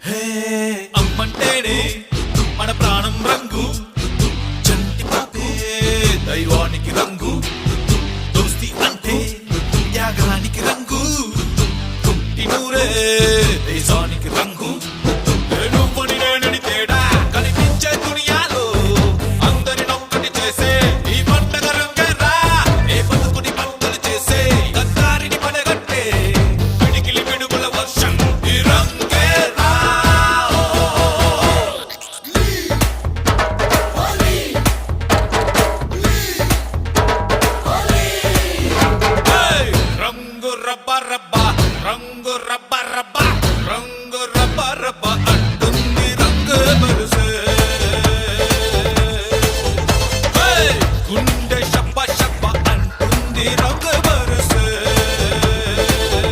హే అమ్మంటేనే మన ప్రాణం రంగు చంటి పాపే దైవానికి రంగు దోస్తి అంటే త్యాగానికి రంగు కుంటి నూరే దేశానికి రంగు నువ్వని నేనని తేడా కనిపించే దునియాలో అందరినొక్కటి చేసే ఈ పండగ రంగేరా ఏ బతుకుని బట్టలు చేసే గద్దారిని పడగట్టే పిడికిలి పిడుగుల వర్షం ఈ రంగేరా రంగు రబ్బ రబ్బ రంగు రబ్బ రబ్బ